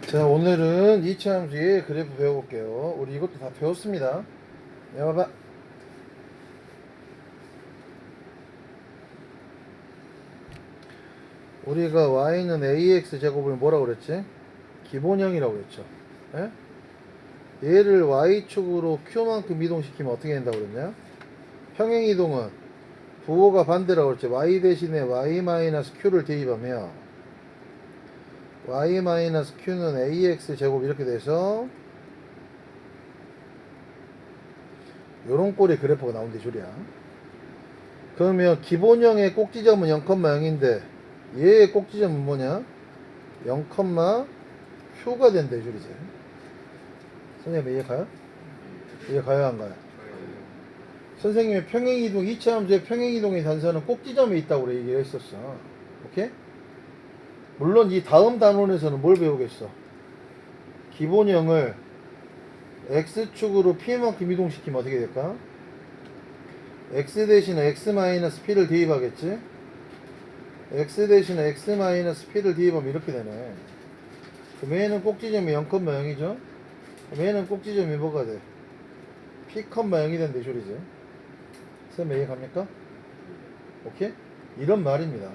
자, 오늘은 이차함수의 그래프 배워볼게요. 우리 이것도 다 배웠습니다. 야, 봐봐. 우리가 y는 ax 제곱을 뭐라고 그랬지? 기본형이라고 그랬죠. 예? 얘를 y축으로 q만큼 이동시키면 어떻게 된다고 그랬냐? 평행이동은 부호가 반대라고 그랬죠. y 대신에 y-q를 대입하면 y-q는 ax 제곱 이렇게 돼서 요런 꼴의 그래프가 나온대 줄이야. 그러면 기본형의 꼭지점은 0,0인데 얘의 꼭지점은 뭐냐? 0, q가 된대 줄이지. 선생님 이해 가요? 이해 가요 안 가요? 선생님의 평행이동 2차 함수의 평행이동의 단서는 꼭지점에 있다고 얘기를 했었어. 오케이? 물론 이 다음 단원에서는 뭘 배우겠어? 기본형을 x축으로 p만큼 이동시키면 어떻게 될까? x 대신에 x-p를 대입하겠지? x 대신에 x-p를 대입하면 이렇게 되네. 그럼 얘는 꼭지점이 0,0이죠? 그럼 얘는 꼭지점이 뭐가 돼? p,0이 된대 줄이지. 쌤 이해 갑니까? 오케이? 이런 말입니다.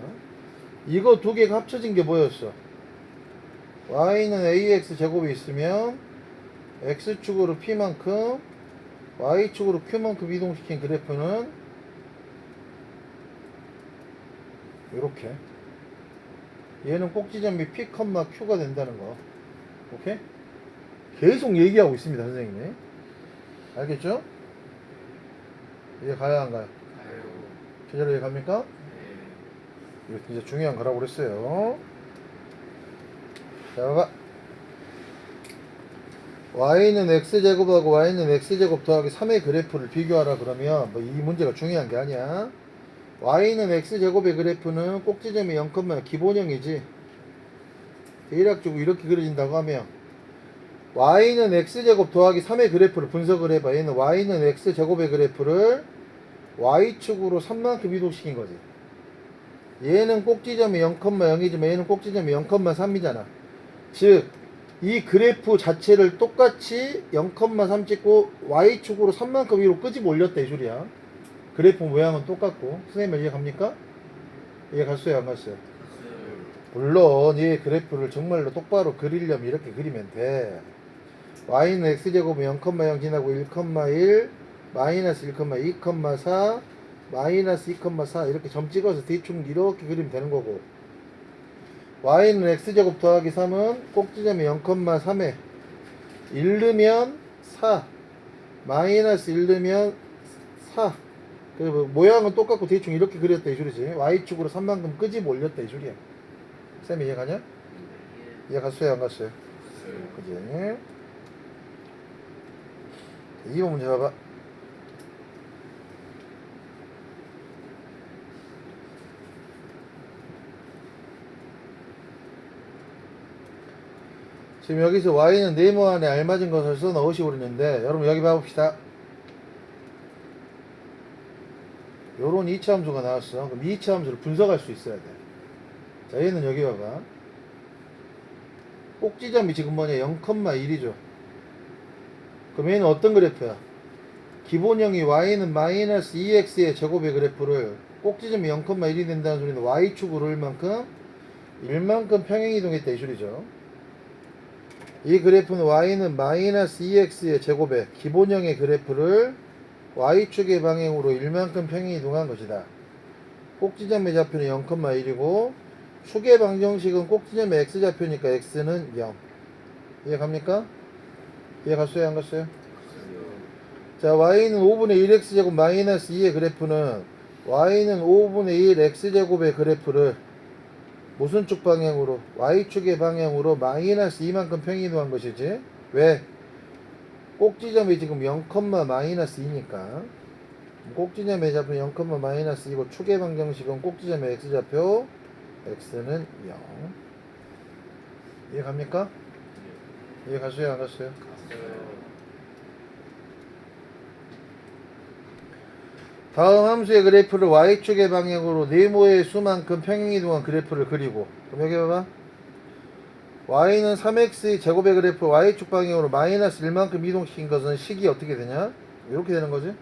이거 두 개가 합쳐진 게 뭐였어? y는 ax 제곱이 있으면 x축으로 p만큼 y축으로 q만큼 이동시킨 그래프는 이렇게 얘는 꼭지점이 p, q가 된다는 거. 오케이? 계속 얘기하고 있습니다 선생님이. 알겠죠? 이제 가야 안 가요? 제대로 이해 갑니까? 이거 진짜 중요한 거라고 그랬어요. 자 봐봐. y는 x제곱하고 y는 x제곱 더하기 3의 그래프를 비교하라 그러면 뭐 이 문제가 중요한 게 아니야. y는 x제곱의 그래프는 꼭지점이 0, 기본형이지. 대략적으로 이렇게 그려진다고 하면 y는 x제곱 더하기 3의 그래프를 분석을 해봐. 얘는 y는 x제곱의 그래프를 y축으로 3만큼 이동시킨 거지. 얘는 꼭지점이 0,0이지만 얘는 꼭지점이 0,3이잖아. 즉 이 그래프 자체를 똑같이 0,3 찍고 y축으로 3만큼 위로 끄집어 올렸다 이 소리야. 그래프 모양은 똑같고. 선생님 이해 갑니까? 이해 갔어요 안 갔어요? 물론 이 그래프를 정말로 똑바로 그리려면 이렇게 그리면 돼. y는 x제곱은 0,0 지나고 1,1 마이너스 1,2, 2,4 마이너스 2,4 이렇게 점 찍어서 대충 이렇게 그리면 되는 거고, y는 x제곱 더하기 3은 꼭지점이 0,3에 1 넣으면 4 마이너스 1 넣으면 4. 그리고 모양은 똑같고 대충 이렇게 그렸다 이 소리지. y축으로 3만큼 끄집어 올렸다 이 소리야. 쌤 이해 가냐? 이해 갔어요 안 갔어요? 그지? 2번 문제 봐봐. 지금 여기서 y는 네모 안에 알맞은 것을 써 넣으시고 그러는데 여러분 여기 봐봅시다. 요런 2차 함수가 나왔어. 그럼 2차 함수를 분석할 수 있어야 돼. 자, 얘는 여기 봐봐. 꼭지점이 지금 뭐냐? 0,1이죠. 그럼 얘는 어떤 그래프야? 기본형이 y는 마이너스 2x의 제곱의 그래프를 꼭지점이 0,1이 된다는 소리는 y축으로 1만큼 평행이동했다 이 소리죠. 이 그래프는 y는 마이너스 2x의 제곱의 기본형의 그래프를 y축의 방향으로 1만큼 평행이동한 것이다. 꼭지점의 좌표는 0,1이고 축의 방정식은 꼭지점의 x좌표니까 x는 0. 이해 갑니까? 이해 갔어요 안 갔어요? 자, y는 5분의 1x제곱 마이너스 2의 그래프는 y는 5분의 1 x제곱의 그래프를 무슨 축 방향으로? y축의 방향으로 마이너스 2만큼 평행이동한 것이지. 왜? 꼭지점이 지금 0, 마이너스 2니까 꼭지점의 좌표 0, 마이너스 2고 축의 방정식은 꼭지점의 x좌표 x는 0. 이해 갑니까? 이해 갔어요 안 갔어요? 다음 함수의 그래프를 y축의 방향으로 네모의 수만큼 평행이동한 그래프를 그리고, 그럼 여기 봐봐. y는 3x 제곱의 그래프 y축 방향으로 마이너스 1만큼 이동시킨 것은 식이 어떻게 되냐? 이렇게 되는 거지.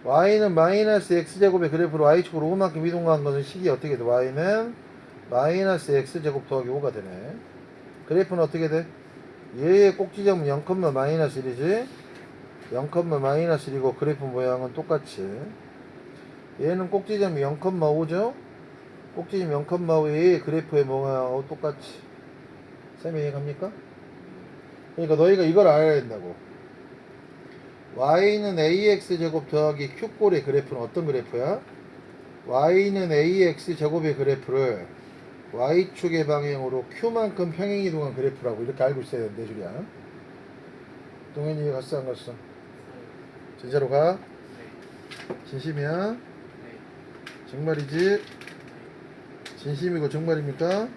y는 마이너스 x제곱의 그래프로 y축으로 5만큼 이동한 것은 식이 어떻게 돼? y는 마이너스 x제곱 더하기 5가 되네. 그래프는 어떻게 돼? 얘의 꼭지점은 0, 마이너스 1이지. 0, 마이너스 1이고 그래프 모양은 똑같이. 얘는 꼭지점이 0,5죠. 꼭지점 0,5의 그래프의 모양하고 똑같이. 쌤이 이해갑니까? 그러니까 너희가 이걸 알아야 된다고. y는 ax제곱 더하기 q꼴의 그래프는 어떤 그래프야? y는 ax 제곱의 그래프를 y축의 방향으로 q만큼 평행이동한 그래프라고 이렇게 알고 있어야 되는데 줄이야. 동현이 갔어 안 갔어? 진짜로 가? 진심이야? 정말이지? 진심이고 정말입니까?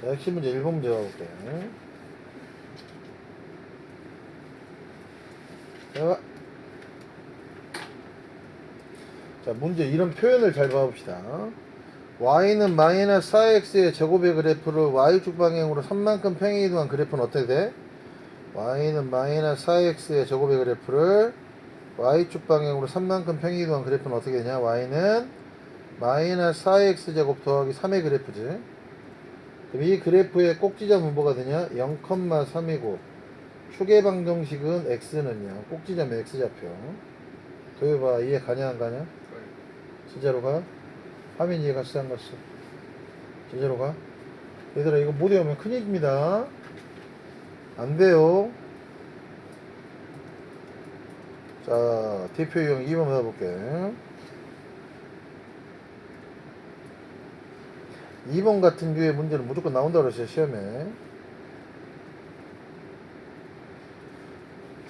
자, 핵심 문제 1번 문제 가볼게. 자, 자, 문제 이런 표현을 잘 봐봅시다. y는 마이너스 4x의 제곱의 그래프를 y축 방향으로 3만큼 평행이동한 그래프는 어떻게 돼? y는 마이너스 4x의 제곱의 그래프를 y축 방향으로 3만큼 평행이동한 그래프는 어떻게 되냐? y는 마이너스 4x 제곱 더하기 3의 그래프지. 그럼 이 그래프의 꼭지점은 뭐가 되냐? 0,3이고 축의 방정식은 x는요. 꼭지점에 x좌표. 도해봐 이해 가냐 안 가냐? 진짜로 가? 화면 이해 갔어 안 갔어? 진짜로 가? 얘들아 이거 못 외우면 큰일입니다. 안 돼요. 자 대표 유형 2번 받아볼게. 2번 같은 류의 문제는 무조건 나온다고 그랬어요 시험에.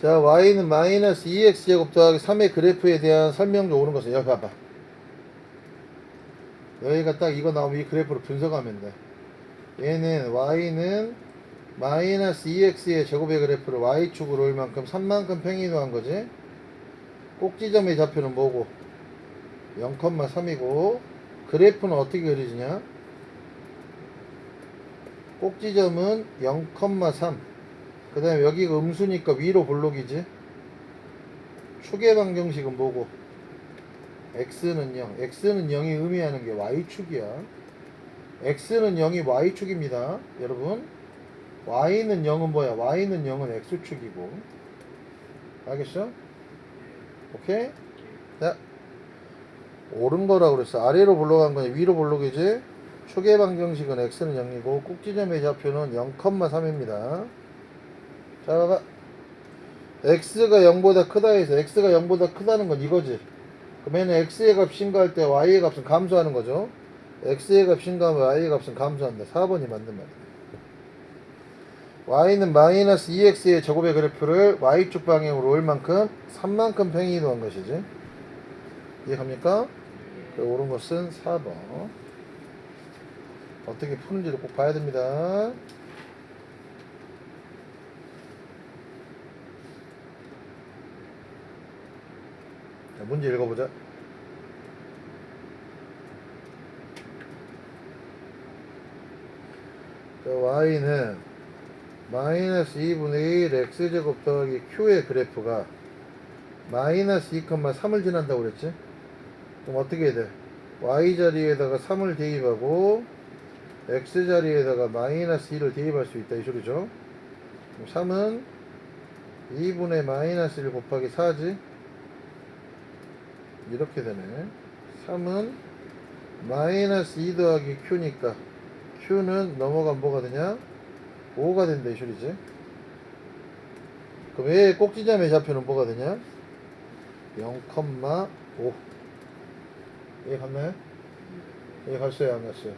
자 y는 마이너스 2x제곱 더하기 3의 그래프에 대한 설명조 오는 것은 여기 봐봐. 여기가 딱 이거 나오면 이 그래프를 분석하면 돼. 얘는 y는 마이너스 2x의 제곱의 그래프를 y축으로 올 만큼 3만큼 평행이동한 거지. 꼭지점의 좌표는 뭐고? 0,3이고 그래프는 어떻게 그려지냐? 꼭지점은 0,3. 그 다음에 여기가 음수니까 위로 볼록이지. 축의 방정식은 뭐고? x는 0. x는 0이 의미하는 게 y축이야. x는 0이 y축입니다. 여러분 y는 0은 뭐야? y는 0은 x축이고. 알겠어? 오케이? 자, 옳은 거라고 그랬어. 아래로 볼록한 거냐 위로 볼록이지. 축의 방정식은 x는 0이고 꼭지점의 좌표는 0,3입니다. 자 봐봐. x가 0보다 크다 해서 x가 0보다 크다는 건 이거지. 그러면 x의 값 신고할 때 y의 값은 감소하는 거죠. x의 값 신고하면 y의 값은 감소한다. 4번이 맞는 말이야. y는 마이너스 2x의 제곱의 그래프를 y축 방향으로 올 만큼 3만큼 평행이동한 것이지. 이해갑니까? 옳은 것은 4번. 어떻게 푸는지를 꼭 봐야 됩니다. 자, 문제 읽어보자. 자, y는 마이너스 2분의 1 x제곱 더하기 q의 그래프가 마이너스 2,3을 지난다고 그랬지? 그럼 어떻게 해야 돼? y 자리에다가 3을 대입하고 x 자리에다가 마이너스 1을 대입할 수 있다 이 소리죠. 3은 2분의 마이너스 1 곱하기 4지. 이렇게 되네. 3은 마이너스 2 더하기 q니까 q는 넘어가면 뭐가 되냐? 5가 된다 이 소리지. 그럼 얘의 꼭지점의 좌표는 뭐가 되냐? 0,5. 얘 갔나요? 얘 갔어요 안 갔어요?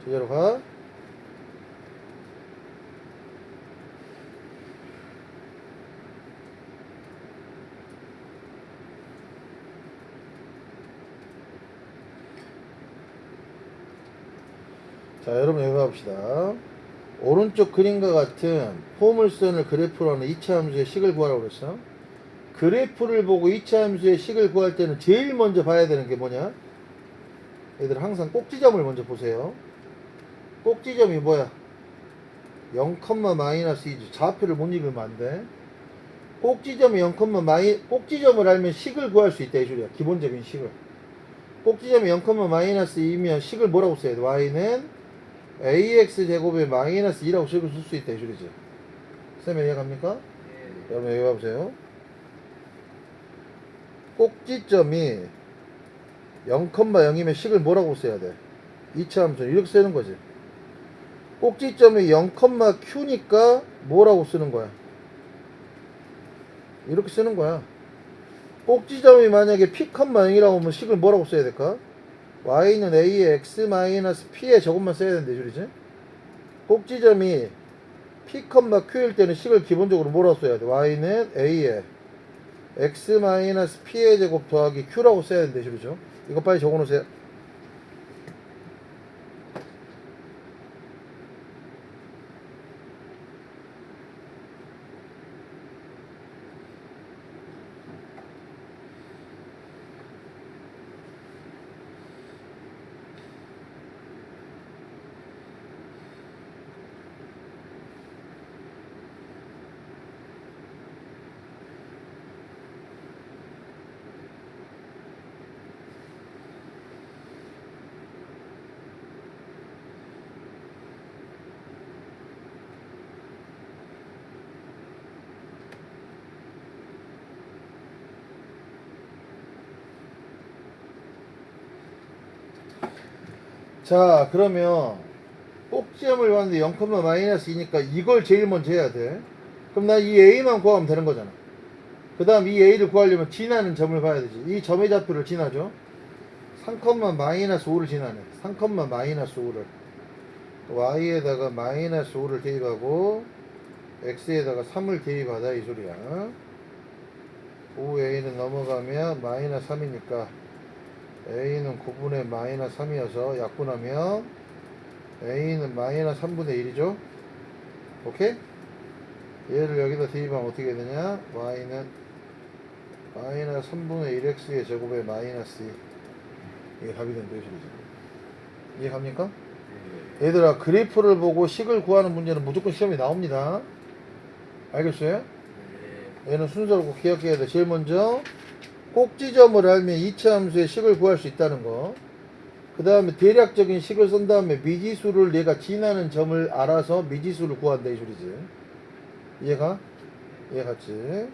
제대로 가. 자 여러분 여기 가봅시다. 오른쪽 그림과 같은 포물선을 그래프로 하는 2차 함수의 식을 구하라고 그랬어. 그래프를 보고 2차 함수의 식을 구할 때는 제일 먼저 봐야 되는 게 뭐냐? 얘들 항상 꼭지점을 먼저 보세요. 꼭지점이 뭐야? 0, 마이너스 2지. 좌표를 못 읽으면 안 돼. 꼭지점이 0, 꼭지점을 알면 식을 구할 수 있다 이 소리야. 기본적인 식을. 꼭지점이 0, 마이너스 2면 식을 뭐라고 써야 돼? y는 ax 제곱에 마이너스 2라고 식을 쓸 수 있다 이 소리지. 쌤 이해갑니까? 여러분 여기 봐보세요. 꼭지점이 0, 0이면 식을 뭐라고 써야 돼? 2차 함수 이렇게 쓰는 거지. 꼭지점이 0, q니까 뭐라고 쓰는 거야? 이렇게 쓰는 거야. 꼭지점이 만약에 p, 0이라고 하면 식을 뭐라고 써야 될까? y는 a의 x-p에 저것만 써야 된다 이 소리지. 꼭지점이 p, q일 때는 식을 기본적으로 뭐라고 써야 돼? y는 a의 x-p의 제곱 더하기 q라고 써야 된다 이 소리죠. 이거 빨리 적어놓으세요. 자, 그러면 꼭지점을 봤는데 0, 마이너스 2니까 이걸 제일 먼저 해야 돼. 그럼 나 이 a만 구하면 되는 거잖아. 그 다음 이 a를 구하려면 지나는 점을 봐야 되지. 이 점의 좌표를 지나죠. 3, 마이너스 5를 지나네. 3, 마이너스 5를 y에다가 마이너스 5를 대입하고 x에다가 3을 대입하다 이 소리야. 5a는 넘어가면 마이너스 3이니까 a는 9분의 마이너스 3이어서 약분하면 a는 마이너스 3분의 1이죠. 오케이? 얘를 여기다 대입하면 어떻게 되냐? y는 마이너스 3분의 1x의 제곱에 마이너스 2. 이게 답이 된다 이 소리죠. 이해갑니까? 얘들아, 그래프를 보고 식을 구하는 문제는 무조건 시험에 나옵니다. 알겠어요? 얘는 순서를 꼭 기억해야 돼. 제일 먼저 꼭지점을 알면 2차 함수의 식을 구할 수 있다는 거. 그 다음에 대략적인 식을 쓴 다음에 미지수를 얘가 지나는 점을 알아서 미지수를 구한다 이 소리지. 이해가? 이해갔지?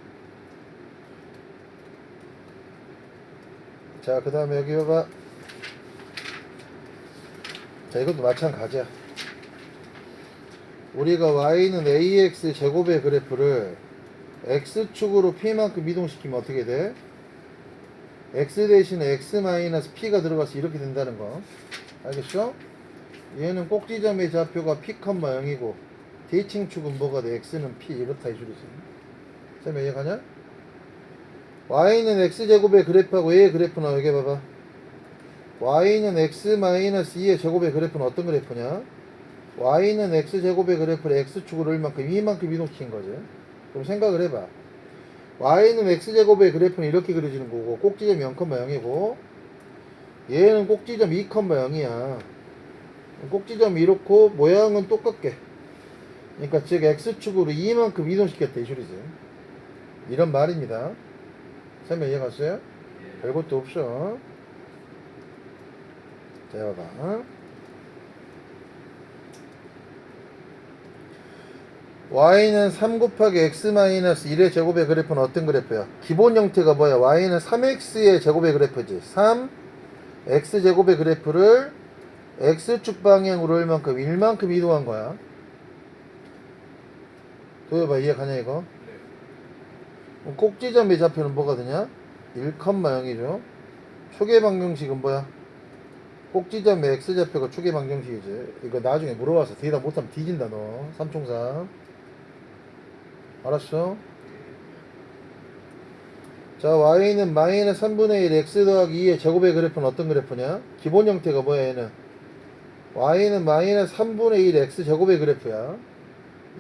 자, 그 다음에 여기 봐봐. 자, 이것도 마찬가지야. 우리가 y는 ax 제곱의 그래프를 x축으로 p만큼 이동시키면 어떻게 돼? x 대신에 x-p가 들어가서 이렇게 된다는 거. 알겠죠? 얘는 꼭지점의 좌표가 p, 0이고 대칭축은 뭐가 돼? x는 p 이렇다 이 소리지. 쌤 이해가냐? y는 x제곱의 그래프하고 a의 그래프나 여기 봐봐. y는 x-2의 제곱의 그래프는 어떤 그래프냐? y는 x제곱의 그래프를 x축으로 얼만큼 이만큼 이동시킨 거지. 그럼 생각을 해봐. y는 x제곱의 그래프는 이렇게 그려지는 거고 꼭지점 0,0이고 얘는 꼭지점 2,0이야. 꼭지점이 이렇고 모양은 똑같게. 그러니까 즉 x축으로 이만큼 이동시켰다 이 소리지. 이런 말입니다. 설명 이해갔어요? 별것도 없어. 자, 봐봐. y는 3 곱하기 x-1의 제곱의 그래프는 어떤 그래프야? 기본 형태가 뭐야? y는 3x의 제곱의 그래프지. 3 x제곱의 그래프를 x축 방향으로 얼만큼 1만큼 이동한 거야. 도여봐, 이해가냐 이거? 꼭지점의 좌표는 뭐가 되냐? 1,0이죠. 초계 방정식은 뭐야? 꼭지점의 x좌표가 초계 방정식이지. 이거 나중에 물어봐서 대답 못하면 뒤진다 너. 삼총사. 알았어? 자, y는 마이너스 3분의 1 x 더하기 2의 제곱의 그래프는 어떤 그래프냐? 기본 형태가 뭐야 얘는? y는 마이너스 3분의 1 x제곱의 그래프야.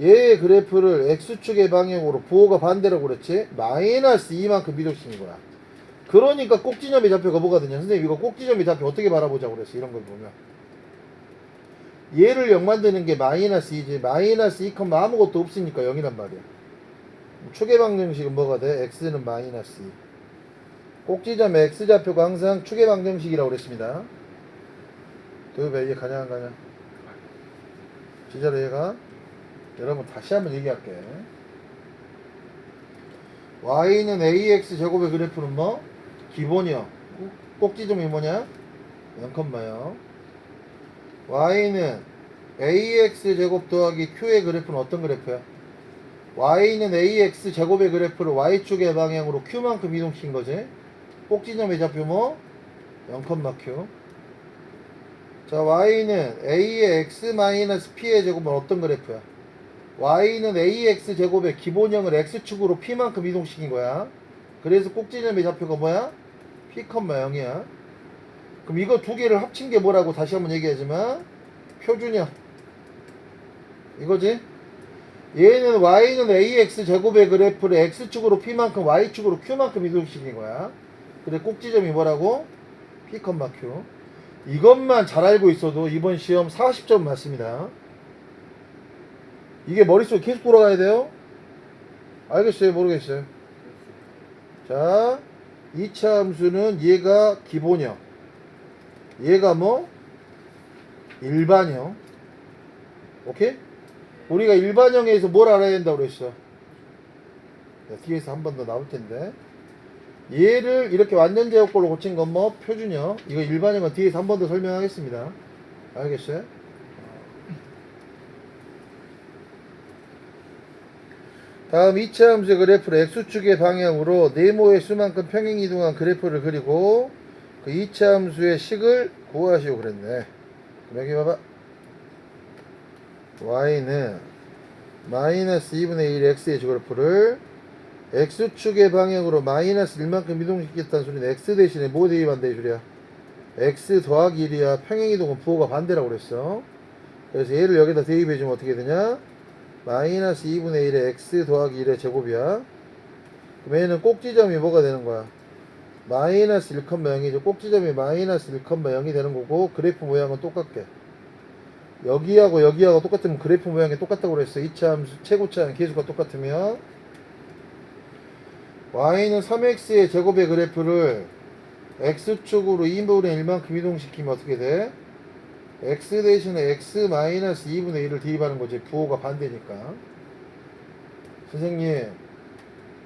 얘의 그래프를 x축의 방향으로 부호가 반대라고 그랬지? 마이너스 2만큼 이동시킨 거야. 그러니까 꼭지점의 좌표가 뭐가 되냐? 선생님 이거 꼭지점의 좌표 어떻게 바라보자고 그랬어? 이런 걸 보면 얘를 0 만드는 게 마이너스 2지. 마이너스 2, 아무것도 없으니까 0이란 말이야. 축의 방정식은 뭐가 돼? x는 마이너스 2. 꼭지점의 x좌표가 항상 축의 방정식이라고 그랬습니다. 도엽아 이해 가냐 안 가냐? 진짜로 이해가? 여러분 다시 한번 얘기할게. y는 ax 제곱의 그래프는 뭐? 기본이요. 꼭지점이 뭐냐? 0,0. y는 ax 제곱 더하기 q의 그래프는 어떤 그래프야? y는 ax 제곱의 그래프를 y축의 방향으로 q만큼 이동시킨 거지. 꼭지점의 좌표 뭐? 0,q. 자, y는 a의 x-p의 제곱은 어떤 그래프야? y는 ax 제곱의 기본형을 x축으로 p만큼 이동시킨 거야. 그래서 꼭지점의 좌표가 뭐야? p, 0이야. 그럼 이거 두 개를 합친 게 뭐라고 다시 한번 얘기하지만 표준형 이거지? 얘는 y는 ax 제곱의 그래프를 x축으로 p만큼 y축으로 q만큼 이동시킨 거야. 그래 꼭지점이 뭐라고? p, q. 이것만 잘 알고 있어도 이번 시험 40점 맞습니다. 이게 머릿속에 계속 돌아가야 돼요. 알겠어요? 모르겠어요? 자, 2차 함수는 얘가 기본형, 얘가 뭐? 일반형. 오케이? 우리가 일반형에서 뭘 알아야 된다고 그랬어? 뒤에서 한 번 더 나올 텐데. 얘를 이렇게 완전 제곱꼴로 고친 건 뭐? 표준형. 이거 일반형은 뒤에서 한 번 더 설명하겠습니다. 알겠어요? 다음 2차 함수의 그래프를 x축의 방향으로 네모의 수만큼 평행 이동한 그래프를 그리고 그 2차 함수의 식을 구하시오 그랬네. 그럼 여기 봐봐. y는 마이너스 2분의 1 x의 그래프를 x축의 방향으로 마이너스 1만큼 이동시켰다는 소리는 x 대신에 뭐 대입한다 이 소리야? x 더하기 1이야. 평행이동은 부호가 반대라고 그랬어. 그래서 얘를 여기다 대입해주면 어떻게 되냐? 마이너스 2분의 1의 x 더하기 1의 제곱이야. 그럼 얘는 꼭지점이 뭐가 되는 거야? 마이너스 1,0이죠. 꼭지점이 마이너스 1,0이 되는 거고 그래프 모양은 똑같게. 여기하고 여기하고 똑같으면 그래프 모양이 똑같다고 그랬어. 2차 함수 최고차는 계수가 똑같으면 y는 3x의 제곱의 그래프를 x축으로 2분의 1만큼 이동시키면 어떻게 돼? x 대신에 x 마이너스 2분의 1을 대입하는 거지. 부호가 반대니까. 선생님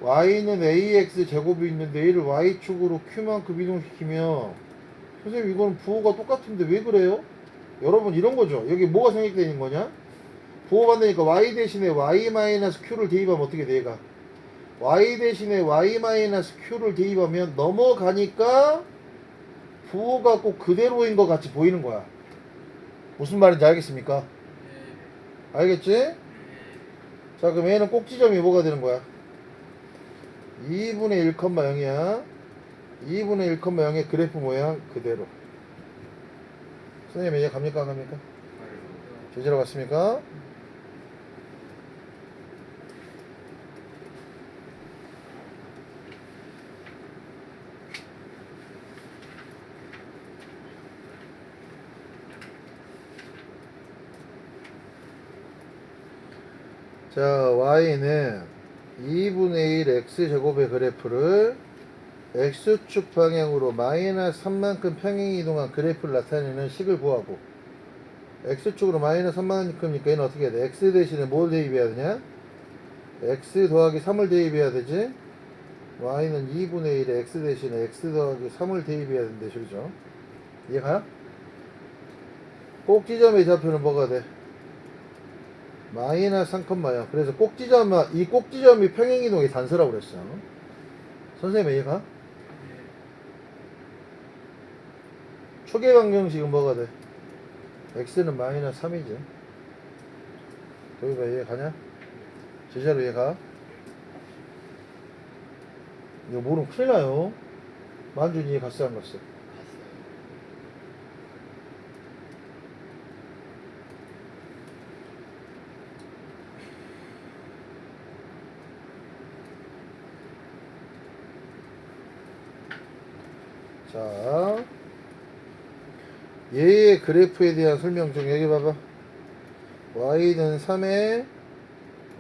y는 ax 제곱이 있는데 얘를 y축으로 q만큼 이동시키면 선생님 이건 부호가 똑같은데 왜 그래요? 여러분 이런 거죠. 여기 뭐가 생략되는 거냐? 부호 반대니까 y 대신에 y 마이너스 q를 대입하면 어떻게 돼? 얘가 y 대신에 y 마이너스 q를 대입하면 넘어가니까 부호가 꼭 그대로인 것 같이 보이는 거야. 무슨 말인지 알겠습니까? 알겠지? 자 그럼 얘는 꼭지점이 뭐가 되는 거야? 2분의 1,0이야. 2분의 1,0의 그래프 모양 그대로. 선생님 이해 갑니까 안 갑니까? 제대로 갔습니까? 자 y는 2분의 1 x제곱의 그래프를 x축 방향으로 마이너스 3만큼 평행 이동한 그래프를 나타내는 식을 구하고 x축으로 마이너스 3만큼이니까 얘는 어떻게 해야 돼? x 대신에 뭘 대입해야 되냐? x 더하기 3을 대입해야 되지? y는 2분의 1에 x 대신에 x 더하기 3을 대입해야 된대 소리죠. 이해가요? 꼭지점의 좌표는 뭐가 돼? 마이너스 3,0야. 그래서 이 꼭지점이 평행이동의 단서라고 그랬어. 선생님 이해가? 초계 방정식은 뭐가 돼? x는 마이너스 3이지. 도희가 이해 가냐? 제자로 이해가? 이거 모르면 큰일 나요. 만준이 이해 갔어 안 갔어? 자, 얘의 그래프에 대한 설명 중 여기 봐봐. y는 3의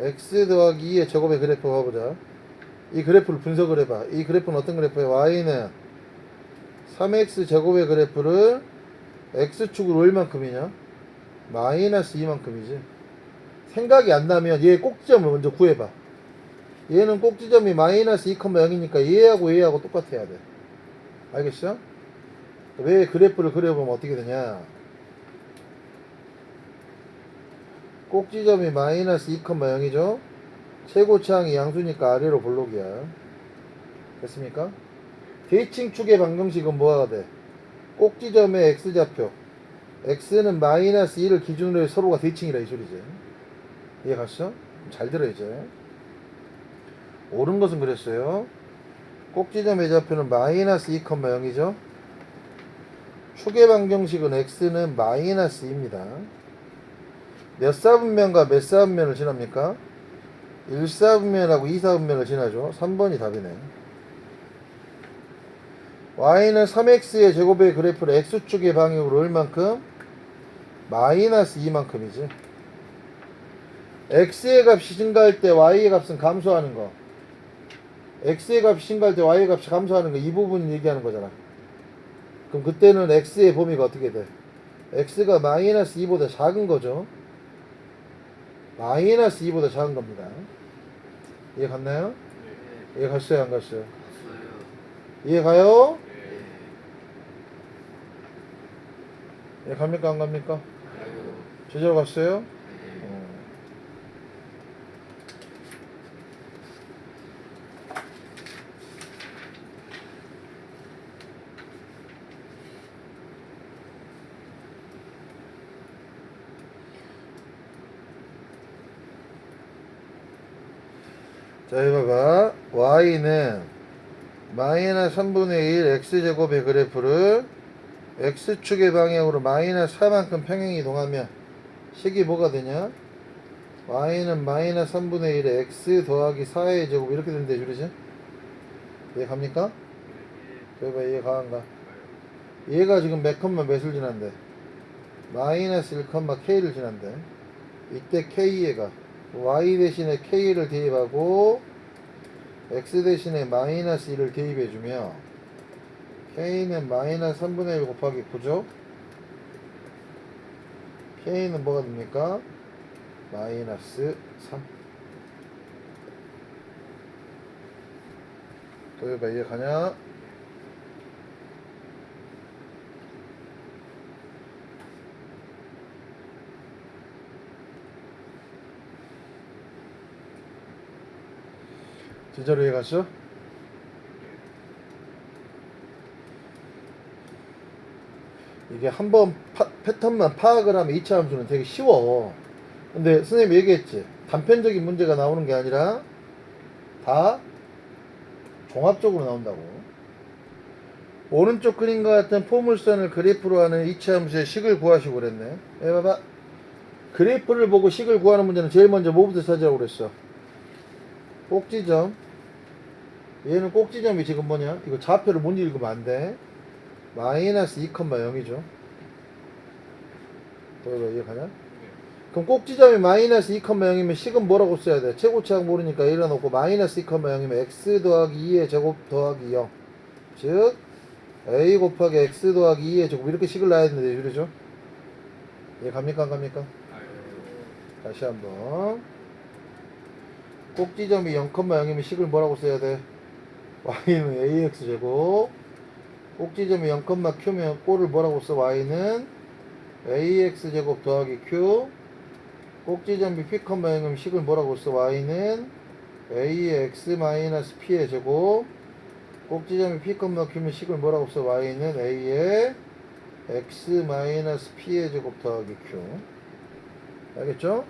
x 더하기 2의 제곱의 그래프 봐보자. 이 그래프를 분석을 해봐. 이 그래프는 어떤 그래프야? y는 3x 제곱의 그래프를 x축으로 얼만큼이냐? 마이너스 2만큼이지. 생각이 안 나면 얘 꼭지점을 먼저 구해봐. 얘는 꼭지점이 마이너스 2,0이니까 얘하고 똑같아야 돼. 알겠어? 왜 그래프를 그려보면 어떻게 되냐? 꼭지점이 마이너스 2,0이죠? 최고차항이 양수니까 아래로 볼록이야. 됐습니까? 대칭축의 방정식은 뭐가 돼? 꼭지점의 x좌표 x는 마이너스 2를 기준으로 해서 서로가 대칭이라 이 소리지. 이해 갔어? 잘 들어 이제. 옳은 것은 그랬어요. 꼭지점의 좌표는 마이너스 2,0이죠. 축의 방정식은 x는 마이너스 2입니다. 몇 사분면과 몇 사분면을 지납니까? 1사분면하고 2사분면을 지나죠. 3번이 답이네. y는 3x의 제곱의 그래프를 x축의 방향으로 얼만큼? 마이너스 2만큼이지. x의 값이 증가할 때 y의 값은 감소하는 거. x의 값이 증가할 때 y의 값이 감소하는 거. 이 부분 얘기하는 거잖아. 그럼 그때는 x의 범위가 어떻게 돼? x가 마이너스 2보다 작은 거죠. 마이너스 2보다 작은 겁니다. 이해 갔나요? 네. 이해 갔어요? 안 갔어요? 갔어요. 이해 가요? 네. 이해 갑니까? 안 갑니까? 가요. 제대로 갔어요? 네. 자, 해봐봐. y는 마이너스 3분의 1 x제곱의 그래프를 x축의 방향으로 마이너스 4만큼 평행 이동하면 식이 뭐가 되냐? y는 마이너스 3분의 1에 x 더하기 4의 제곱 이렇게 된대 줄이지? 이해 갑니까? 해봐, 이해 가안가? 얘가 지금 몇 컴마 몇을 지난대? 마이너스 1 컴마 k를 지난대. 이때 k가 y 대신에 k를 대입하고 x 대신에 마이너스 1을 대입해주며 k는 마이너스 3분의 1 곱하기 9죠. k는 뭐가 됩니까? 마이너스 3. 또 해봐, 이해 가냐? 진짜로 이해 갔어? 이게 한번 패턴만 파악을 하면 2차 함수는 되게 쉬워. 근데 선생님이 얘기했지. 단편적인 문제가 나오는 게 아니라 다 종합적으로 나온다고. 오른쪽 그림과 같은 포물선을 그래프로 하는 2차 함수의 식을 구하시고 그랬네. 봐봐. 그래프를 보고 식을 구하는 문제는 제일 먼저 뭐부터 찾으라고 그랬어? 꼭지점. 얘는 꼭지점이 지금 뭐냐? 이거 좌표를 못 읽으면 안 돼. 마이너스 2,0이죠. 이해 가냐? 그럼 꼭지점이 마이너스 2,0이면 식은 뭐라고 써야 돼? 최고차항 모르니까 일어놓고 마이너스 2,0이면 x 더하기 2의 제곱 더하기 0. 즉 a 곱하기 x 더하기 2의 제곱 이렇게 식을 놔야 되는데 그러죠? 이해 갑니까? 안 갑니까? 다시 한번. 꼭지점이 0,0이면 식을 뭐라고 써야 돼? y는 ax 제곱. 꼭지점이 0,q면 꼴을 뭐라고 써? y는 ax 제곱 더하기 q. 꼭지점이 p,0이면 식을 뭐라고 써? y는 ax 마이너스 p의 제곱. 꼭지점이 p,q면 식을 뭐라고 써? y는 a의 x 마이너스 p의 제곱 더하기 q. 알겠죠?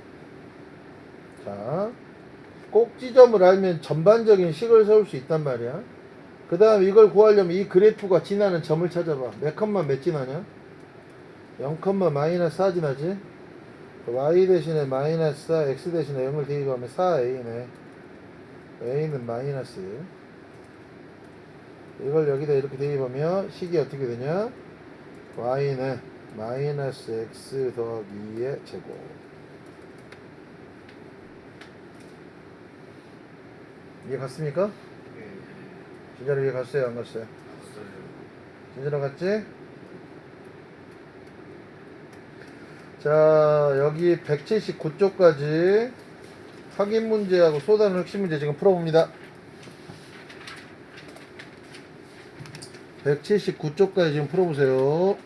자, 꼭지점을 알면 전반적인 식을 세울 수 있단 말이야. 그 다음 이걸 구하려면 이 그래프가 지나는 점을 찾아봐. 몇 컴마 몇 지나냐? 0 마이너스 4 지나지? y 대신에 마이너스 4, x 대신에 0을 대입하면 4a네. a는 마이너스 1. 이걸 여기다 이렇게 대입하면 식이 어떻게 되냐? y는 마이너스 x 더하기 2의 제곱. 이해 갔습니까? 네. 진짜로 이해 갔어요? 안 갔어요? 봤어요. 진짜로 갔지? 자, 여기 179쪽까지 확인 문제하고 쏟아내는 핵심 문제 지금 풀어봅니다. 179쪽까지 지금 풀어보세요.